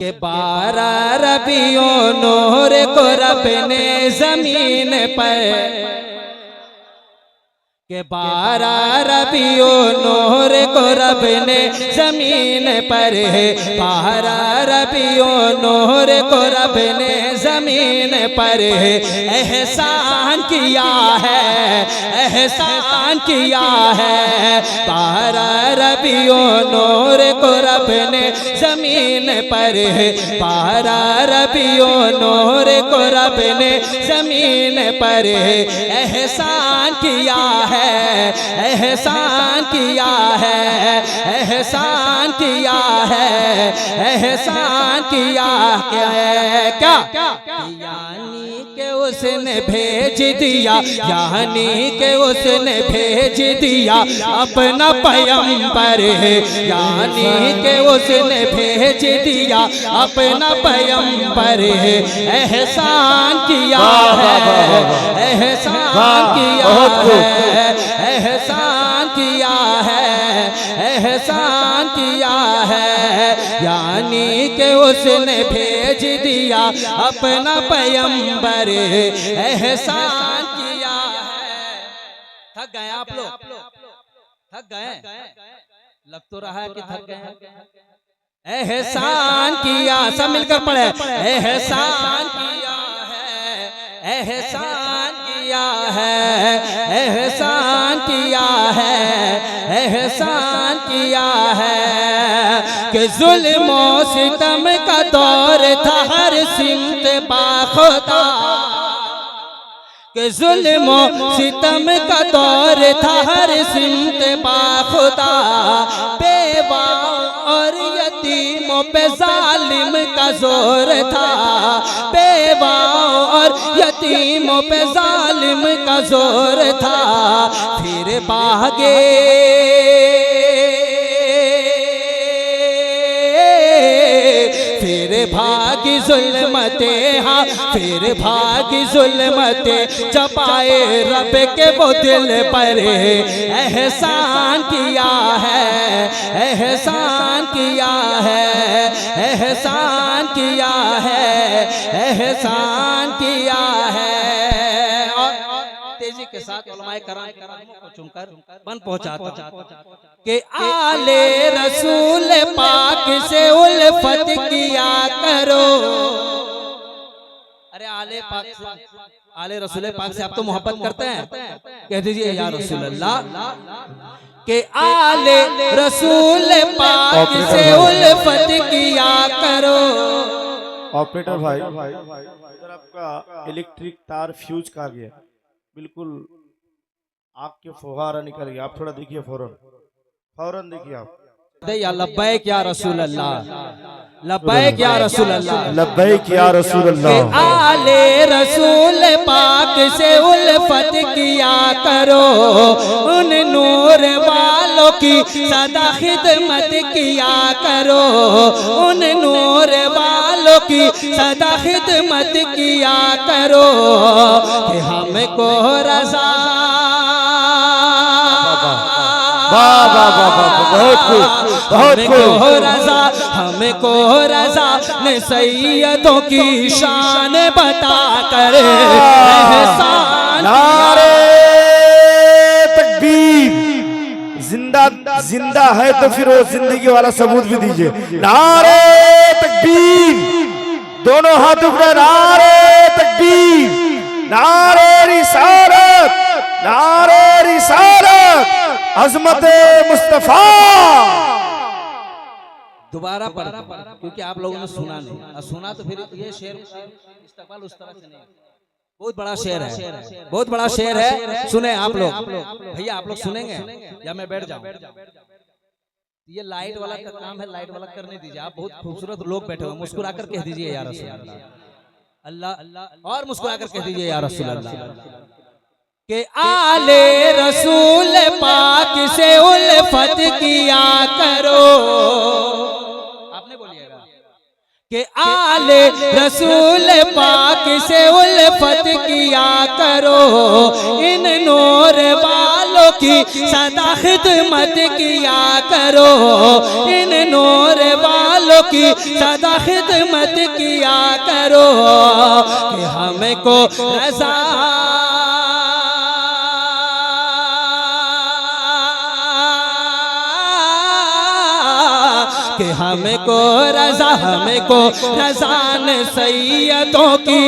के 12 रबियों नूर को रब ने जमीन पर, के 12 रबियों नूर को रब ने जमीन पर, 12 रबियों नूर को रब ने जमीन पर एहसान किया है, एहसान किया है। 12 रबियों नूर को रब ने जमीन पर, 12 रबियों नूर को रब ने जमीन पर एहसान किया है, एहसान किया है, एहसान किया है, एहसान किया है। क्या यानी के उसने भेज दिया, यानी के उसने भेज दिया अपना पैगंबर, यानी के उसने भेज दिया अपना पैगंबर। एहसान किया है, एहसान किया है, एहसान किया है, एहसान किया है। यानी के उसने भेज दिया अपना पैगंबर, एहसान किया है। थक गए आप लोग, थक गए, लग तो रहा है कि थक गए। एहसान किया, सब मिलकर पढ़े। एहसान किया है, एहसान किया है, एहसान किया है, एहसान किया है। कि जुल्म और सितम का दौर था हर सिमत बाखुदा, कि जुल्म और सितम का दौर था हर सिमत बाखुदा। बेवा और यतीमों पे जालिम का जोर था, बेवा और यतीमों पे जालिम का जोर था। फिर भागे फिर भागी जुल्मते, हाँ फिर भागी जुल्मते जब आए रब के वो दिल पर। एहसान किया है, एहसान किया है, एहसान किया है, एहसान किया है। तेजी के साथ उलमाए कराम को चुनकर बन पहुंचाता कि आले रसूल पाक से उल्फत किया करो। अरे आले पाक से, आले रसूल पाक से आप तो मोहब्बत करते हैं, कह दीजिए या रसूल अल्लाह। के आले रसूल पाक से उल्फत किया करो। ऑपरेटर भाई, इधर आपका इलेक्ट्रिक तार फ्यूज का गया, बिल्कुल आग के फुहारा निकल गया। आप थोड़ा देखिए, फौरन फौरन देखिए आप। या लब्बैक या रसूल अल्लाह, लब्बैक या रसूल अल्लाह, लब्बैक या रसूल अल्लाह। आले रसूल पाक से उल्फत किया करो, उन नूर वालों की सदा खिदमत किया करो, उन नूर वालों की सदा खिदमत किया करो। कि हमको रज़ा, हमको रज़ा, हमको रज़ा ने सैयदों की शान बता कर एहसान। नारे तकबीर, जिंदा जिंदा है तो फिर वो जिंदगी वाला सबूत भी दीजिए। नारे तकबीर, दोनों हाथ ऊपर। नारे तकबीर, नारे रिसालत, नारे रिसालत, अज़मत मुस्तफा। दोबारा पढ़, क्योंकि आप लोगों ने सुना नहीं, और सुना तो फिर ये शेर इस्तेमाल उस तरह से नहीं। बहुत बड़ा शेर है, बहुत बड़ा शेर है, सुने आप लोग। भैया आप लोग सुनेंगे या मैं बैठ जाऊं? ये लाइट वाला का काम है, लाइट वाला करने दीजिए। आप बहुत खूबसूरत लोग बैठे हुए, मुस्कुरा कर कह दीजिए या रसूल अल्लाह, अल्लाह, और मुस्कुरा कर कह दीजिए या रसूल अल्लाह। के आले रसूल पाक से उल्फत किया करो। आपने बोलिएगा कि आले रसूल पाक से उल्फत किया करो, इन नूर वालों की सदा खिदमत किया करो, इन नूर वालों की सदा खिदमत किया करो कि हमको रजा कि हमको रज़ान सैयदों की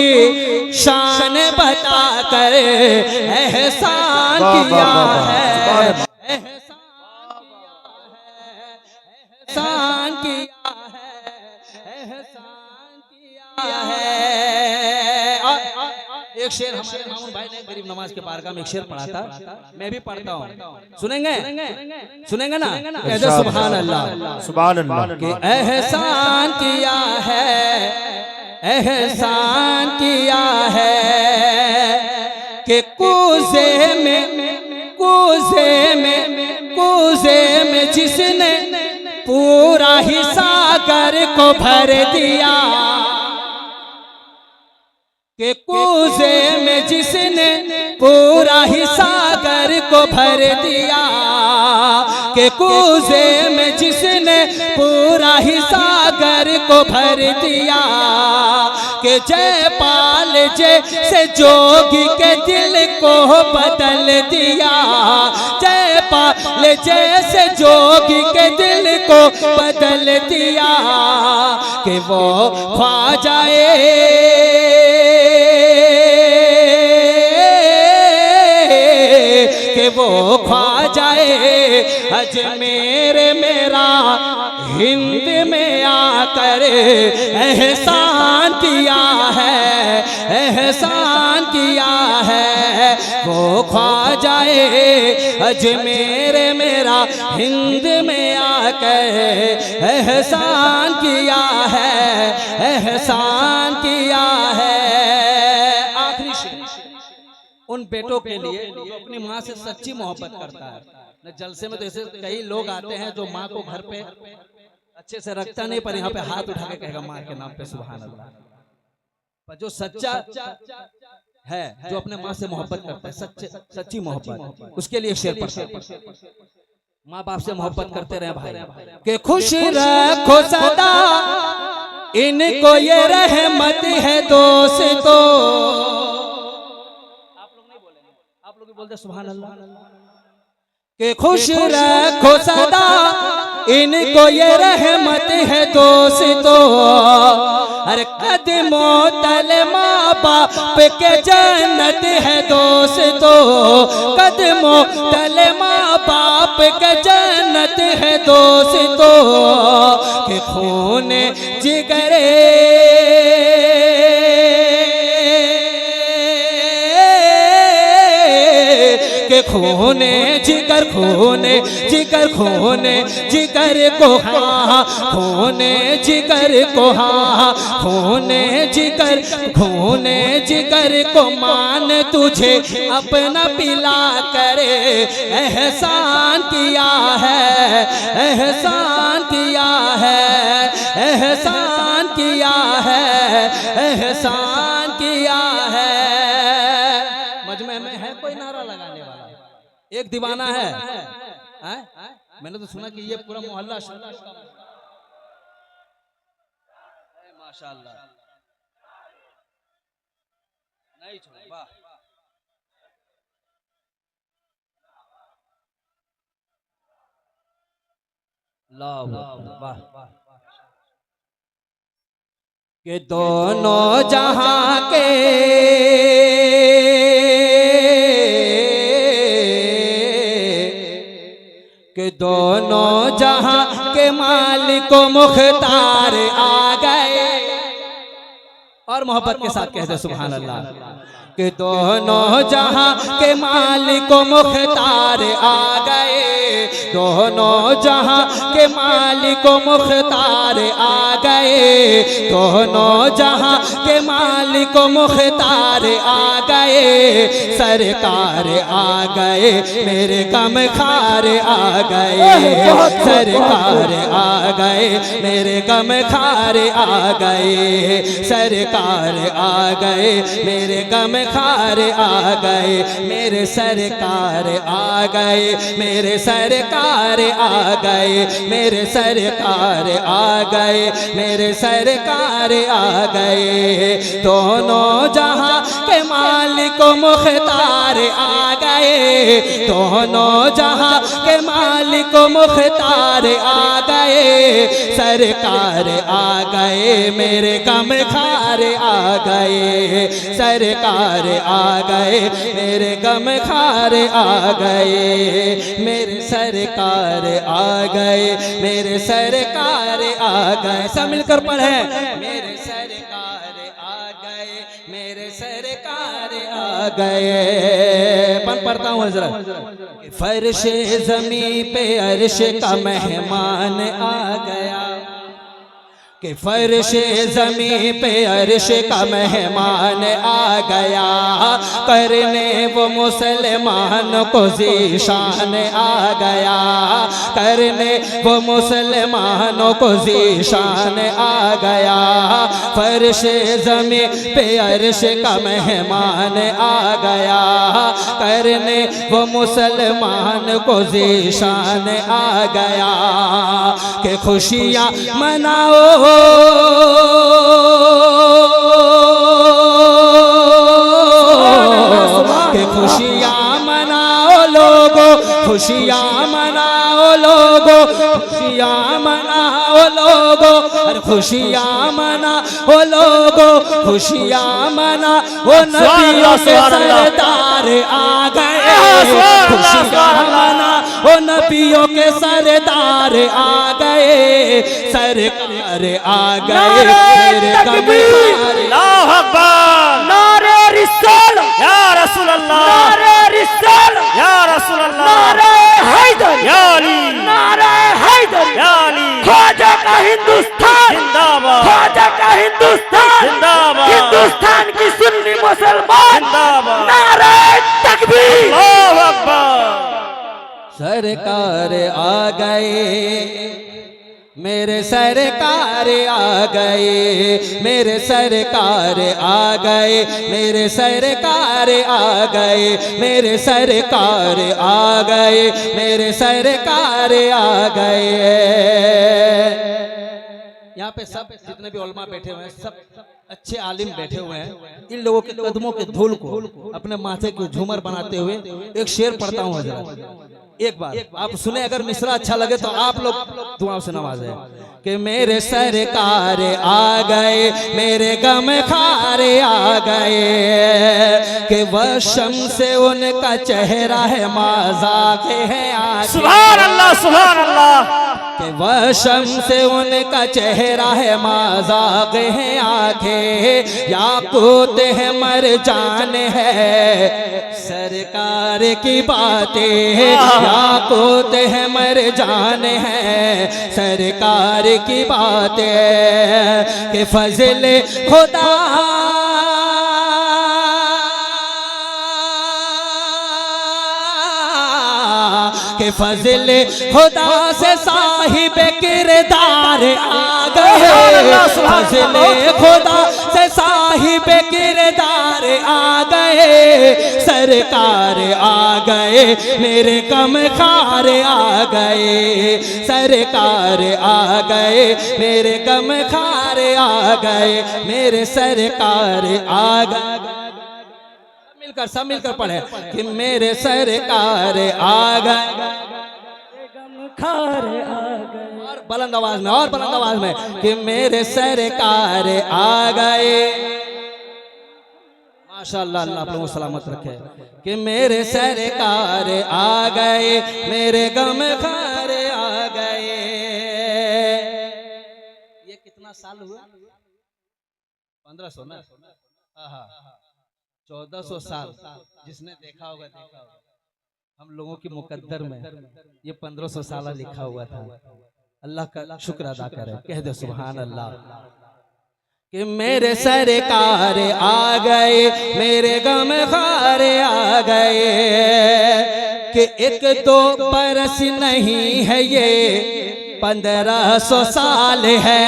शान बता कर एहसान किया है, एहसान किया है। एक शेर हमारे मामून भाई ने गरीब नवाज के बारगाह में एक शेर पढ़ा था, मैं भी पढ़ता हूँ, सुनेंगे ना? कहते सुभान अल्लाह, सुभान अल्लाह। कि एहसान किया है, एहसान किया है कि कूज़े में जिसने पूरा ही सागर को भर दिया, कि कूज़े में जिसने पूरा ही सागर को भर दिया, कि कूज़े में जिसने पूरा ही सागर को भर दिया, कि जयपाल जैसे जोगी के दिल को बदल दिया, जयपाल जैसे जोगी के दिल को बदल दिया, कि वो ख्वाजाए कि वो ख्वाजाए अजमेर मेरा हिंद में आकर एहसान किया है, एहसान किया है। वो ख्वाजाए अजमेर मेरा हिंद में आकर एहसान किया है, एहसान किया है। आखिरी शेर उन बेटों के लिए जो अपनी माँ से सच्ची मोहब्बत करता है। न जलसे में तो ऐसे कई लोग आते हैं जो माँ को घर पे अच्छे से रखता नहीं, पर यहाँ पे हाथ उठा के कहेगा माँ के नाम पे सुभान अल्लाह। पर जो सच्चा है, जो अपने माँ से मोहब्बत करता है, सच्ची मोहब्बत, उसके लिए शेर पढ़ता है। माँ बाप से मोहब्बत करते रहे भाई, कि खुश रखो सदा इनको ये रहमत है दोस्तों। आप लोग बोलते सुभान अल्लाह। कि खुश रखो सदा इनको ये रहमत है दोस्तों, हर कदमों तले माँ बाप के जन्नत है दोस्तों, कदमों तले माँ बाप के जन्नत है दोस्तों, कि खून जिगरे के खूने जिगर खूने जिगर खूने जिगर को हाँ खूने जिगर को हाँ खूने जिगर को मान तुझे अपना पिला करे एहसान किया है, एहसान किया है, एहसान किया है, एहसान किया है। मजमे में है कोई नारा लगाने वाला? एक दीवाना है, मैंने तो सुना कि ये पूरा मोहल्ला माशाअल्लाह नहीं छोड़ा। वाह वाह वाह के दोनों जहां के दोनों जहां के मालिक मुख्तार आ गए। और मोहब्बत के साथ कहते सुभान अल्लाह। कि दोनों जहां के मालिक मुख्तार आ गए, दोनों जहां के मालिक मुख्तार आ गए, दोनों जहां के मालिक मुख्तार आ गए। सरकार आ गए मेरे गम खार आ गए, सरकार आ गए मेरे गम खार आ गए, सरकार आ गए मेरे गम खार आ गए, मेरे सरकार आ गए मेरे सरकार आ गए, मेरे सरकार आ गए, मेरे सरकार आ गए। दोनों जहां के मालिक मुख्तार आ गए, दोनों जहां के मालिक मुख्तार आ गए। सरकार आ गए, मेरे गमखार आ गए, सरकार आ गए, मेरे गमखार आ गए। मेरे सरकार आ गए, मेरे सरकार आ गए। सब मिलकर पढ़े, मेरे सरकार आ गए, मेरे सरकार आ गए। पढ़ता हूँ हजरत। फर्श ज़मीं पे अर्श का मेहमान आ गया, कि फर्श ज़मीं पे अर्श का मेहमान आ गया। करने वो मुसलमान को ज़ीशान आ गया, करने वो मुसलमानों को ज़ीशान आ गया। फर्श ज़मीं पे अर्श का मेहमान आ गया, करने वो मुसलमान को ज़ीशान आ गया। कि खुशियाँ मनाओ के खुशियाँ मनाओ लोगो, खुशियाँ मनाओ लोगो, खुशियाँ मनाओ लोगो, अरे खुशियाँ मनाओ लोगो, खुशियाँ मनाओ। नबियों के सरदार आ गए, खुशियाँ मनाओ, नबियों के सरदार आ गए, सरकार आ गए। मेरे गमखार अल्लाह अकबर, नारे रिसाल या रसूल अल्लाह, नारे रिसाल या रसूल अल्लाह, नारे हैदर या अली, नारे हैदर या अली। ख्वाजा का हिंदुस्तान जिंदाबाद, ख्वाजा का हिंदुस्तान जिंदाबाद, हिंदुस्तान की सुन्नी मुसलमान जिंदाबाद, नारे तकबीर अल्लाह अकबर। सरकार आ गए, मेरे सरकार आ गए, मेरे सरकार आ गए, मेरे सरकार आ गए, मेरे सरकार आ गए, मेरे सरकार आ गए। यहाँ पे सब जितने भी उलमा बैठे हुए हैं, सब अच्छे आलिम बैठे हुए हैं। इन लोगों के कदमों के धूल को अपने माथे के झूमर बनाते हुए एक शेर पढ़ता हूँ हजरत। एक बार आप सुने, अगर मिसरा अच्छा लगे तो आप लोग दुआओं से नवाजे। कि मेरे सरकार आ गए, मेरे गमखार आ गए। कि वह शम्स से उनका चेहरा है, मज़ाक है आगे। सुभान अल्लाह, सुभान अल्लाह। कि वह शम्स से उनका चेहरा है, मज़ाक है आंखें। याकूत है मरजान है, सरकार की बातें हैं। याकूत है मरजान है, सरकार की बातें। कि फजल खुदा के फजल खुदा से साहिब किरदार आ गए, फजल खुदा से साहिब किरदार आ गए। सरकार आ गए, मेरे गमखार आ गए, सरकार आ गए, मेरे गमखार आ गए, मेरे सरकार आ गए। सब मिलकर पढ़े कि मेरे सरकार आ गए, गमखार आ गए। और बुलंद आवाज में, और बुलंद आवाज में कि मेरे सरकार आ गए। माशाअल्लाह, अल्लाह आप लोगों को सलामत रखे। कि मेरे सरकार आ गए, मेरे गमखार आ गए। ये कितना साल हुआ? 1500 ना? हाँ, 1400 साल। जिसने देखा होगा देखा होगा। हम लोगों की मुकद्दर में ये 1500 साल लिखा हुआ था। अल्लाह का शुक्र अदा करें, कह दे सुभान अल्लाह। कि मेरे सरकार आ गए, मेरे गमखार आ गए। कि एक दो बरस नहीं है ये 1500 साल है।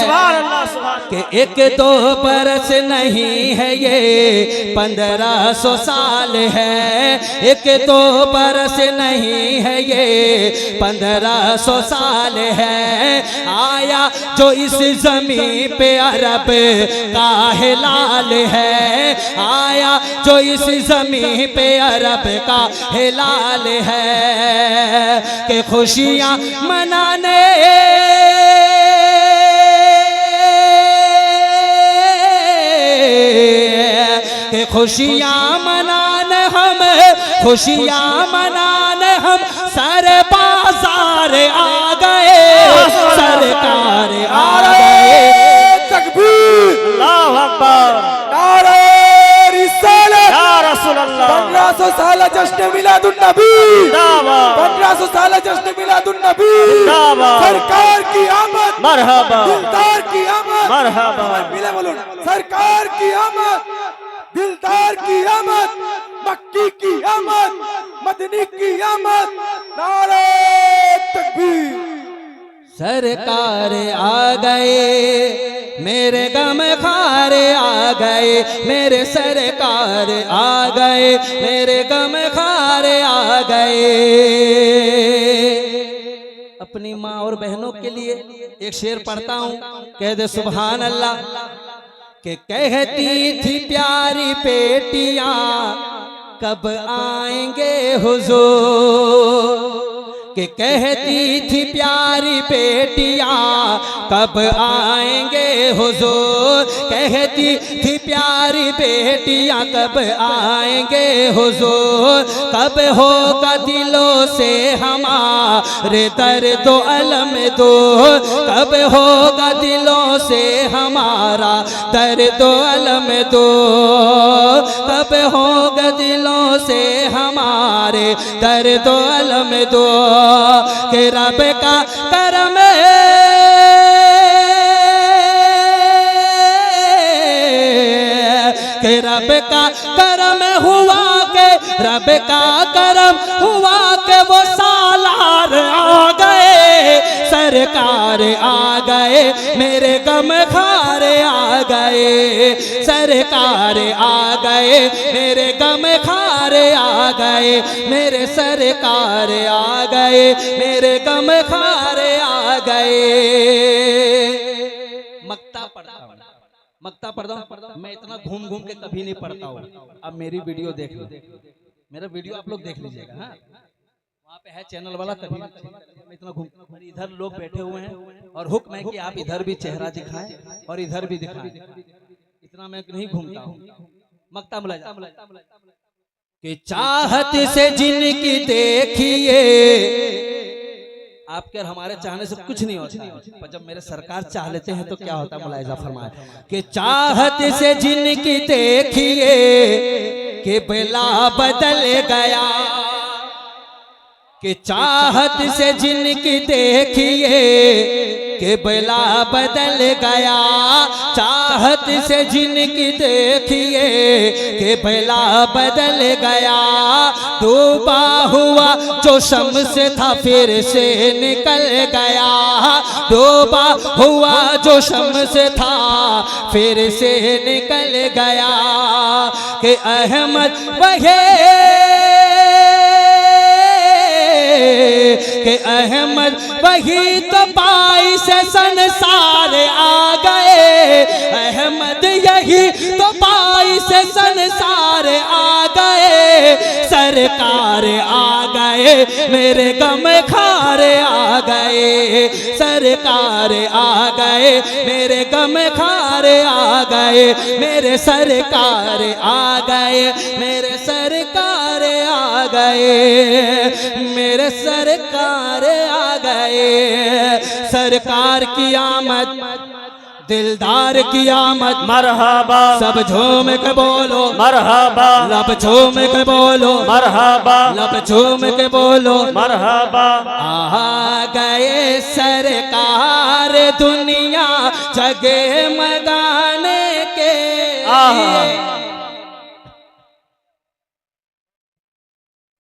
सुभान अल्लाह, सुभान कि एक दो बरस नहीं है ये 1500 साल है, एक दो बरस नहीं है ये 1500 साल है। आया जो इस जमीन पे अरब का हिलाल है, आया जो इस जमीन पे अरब का हिलाल है, कि खुशियाँ मनाने कि खुशियाँ मनाने हम, खुशियाँ मनाने हम सर बाजार आ गए, सरकार आ गए। तकबीर, अल्लाहु अकबर, नारे रिसालत, या रसूल अल्लाह, 1500 साल जश्न मिलादुन नबी, जिंदाबाद, 1500 साल जश्न मिलादुन नबी, जिंदाबाद, सरकार की आमद, मरहबा, दिलदार की आमद, मरहबा, मिले बोलो ना, सरकार की आमद, दिलदार की आमद, मक्की की आमद, मदनी की आमद, नारे तकबीर। सरकार आ गए मेरे गम खारे आ गए, मेरे सरकार आ गए, मेरे गम खारे आ गए। अपनी माँ और बहनों के लिए एक शेर पढ़ता हूँ, कह दे सुभान अल्लाह। कि कहती थी प्यारी बेटियां कब आएंगे हुजूर, कि कहती थी प्यारी बेटियां कब आएंगे हुजूर, कहती थी प्यारी बेटियां कब आएंगे हुजूर, कब होगा दिलों से हमारे दर्द अलम दूर, कब होगा दिलों से हमारा दर्द अलम दूर, कब होगा दिलों से हमारे दर्द अलम दूर, कि रब का करम कि रब का करम हुआ, के रब का करम हुआ के वो सालार आ गए, सरकार आ गए, मेरे गम खारे आ गए, सरकार आ गए, मेरे गम खारे आ गए, मेरे सरकार आ गए, मेरे गम खारे आ गए। मक्ता पढ़ता हूँ, मक्ता पढ़ता हूँ, मैं इतना घूम घूम के कभी नहीं पढ़ता हूँ। अब मेरी वीडियो देख लो, मेरा वीडियो आप लोग देख लीजिएगा। हाँ, वहाँ पे है चैनल वाला, कभी मैं इतना घूम, इधर लोग बैठे हुए हैं और हुक्म है कि आप इधर भी चेहरा दिखाएं और इधर भी दिखाएं, इतना मैं नहीं घूमता हूँ। मक्ता मुला कि चाहत से जिनकी देखिए, आपके और हमारे चाहने से कुछ नहीं होता, पर जब मेरे सरकार चाह लेते हैं तो क्या होता है, मुलाहिजा फरमाए। कि चाहत से जिनकी देखिए कि बिला बदल गया, कि चाहत से जिनकी देखिए कि बिला बदल गया, चाहत से जिनकी देखिए कि बिला बदल गया, डूबा हुआ जो शम्स था फिर से निकल गया, डूबा हुआ जो शम्स था फिर से निकल गया, कि अहमद वहे कि अहमद वही तो पाई से संसार आ गए, अहमद यही तो पाई से संसार आ गए, सरकार आ गए, मेरे गम खारे आ गए, सरकार आ गए, मेरे गम खारे आ गए, मेरे सरकार आ गए, मेरे सरकार आ गए, मेरे सरकार आ गए। सरकार की आमद, दिलदार की आमद, मरहबा, सब झूम के बोलो मरहबा, लब झूम के बोलो मरहबा, लब झूम के बोलो मरहबा। आ गए सरकार दुनिया जगमगाने के लिए,